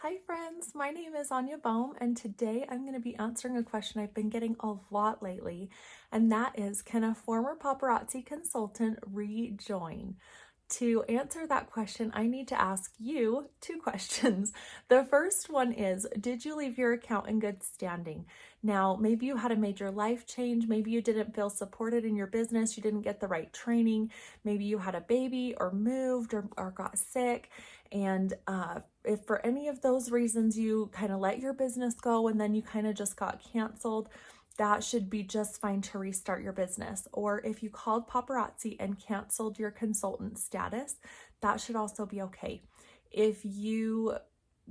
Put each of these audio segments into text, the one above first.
Hi friends, my name is Anya Baum, and today I'm going to be answering a question I've been getting a lot lately, and that is, can a former paparazzi consultant rejoin? To answer that question, I need to ask you two questions. The first one is, did you leave your account in good standing? Now, maybe you had a major life change, maybe you didn't feel supported in your business, you didn't get the right training, maybe you had a baby or moved or got sick, and if for any of those reasons you kind of let your business go and then you kind of just got canceled, that should be just fine to restart your business. Or if you called paparazzi and canceled your consultant status, that should also be okay. If you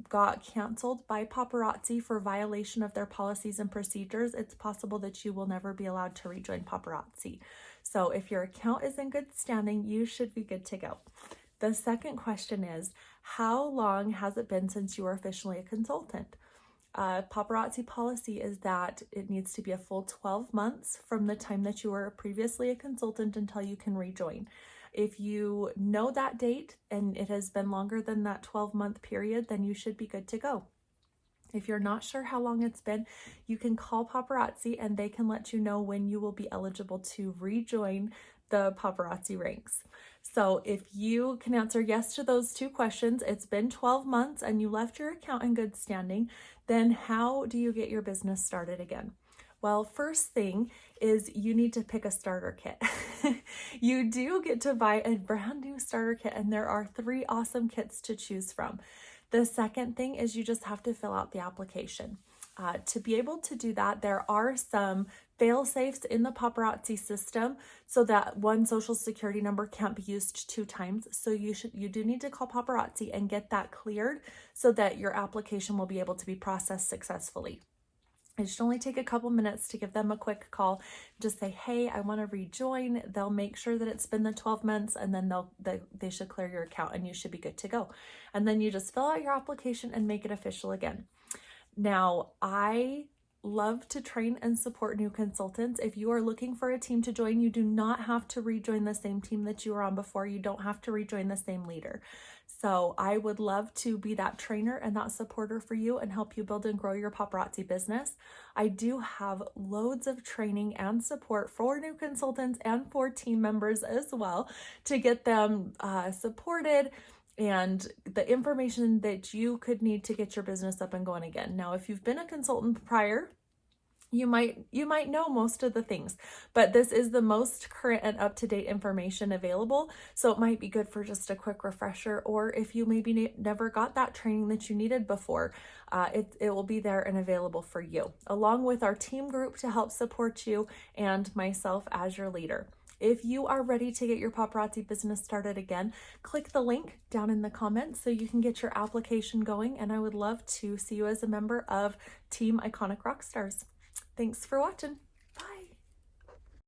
got canceled by paparazzi for violation of their policies and procedures, it's possible that you will never be allowed to rejoin paparazzi. So if your account is in good standing, you should be good to go. The second question is, how long has it been since you were officially a consultant? Paparazzi policy is that it needs to be a full 12 months from the time that you were previously a consultant until you can rejoin. If you know that date and it has been longer than that 12-month period, then you should be good to go. If you're not sure how long it's been, you can call paparazzi and they can let you know when you will be eligible to rejoin the paparazzi ranks. So if you can answer yes to those two questions, it's been 12 months and you left your account in good standing, then how do you get your business started again? Well, first thing is you need to pick a starter kit. You do get to buy a brand new starter kit, and there are 3 awesome kits to choose from. The second thing is you just have to fill out the application. To be able to do that, there are some fail safes in the paparazzi system so that one social security number can't be used 2 times. So you do need to call paparazzi and get that cleared so that your application will be able to be processed successfully. It should only take a couple minutes to give them a quick call. Just say, hey, I want to rejoin. They'll make sure that it's been the 12 months and then they should clear your account and you should be good to go. And then you just fill out your application and make it official again. Now, I love to train and support new consultants. If you are looking for a team to join, you do not have to rejoin the same team that you were on before. You don't have to rejoin the same leader. So I would love to be that trainer and that supporter for you and help you build and grow your paparazzi business. I do have loads of training and support for new consultants and for team members as well to get them supported and the information that you could need to get your business up and going again. Now, if you've been a consultant prior, you might know most of the things, but this is the most current and up-to-date information available. So it might be good for just a quick refresher, or if you maybe never got that training that you needed before, it will be there and available for you, along with our team group to help support you and myself as your leader. If you are ready to get your paparazzi business started again, click the link down in the comments so you can get your application going, and I would love to see you as a member of Team Iconic Rockstars. Thanks for watching.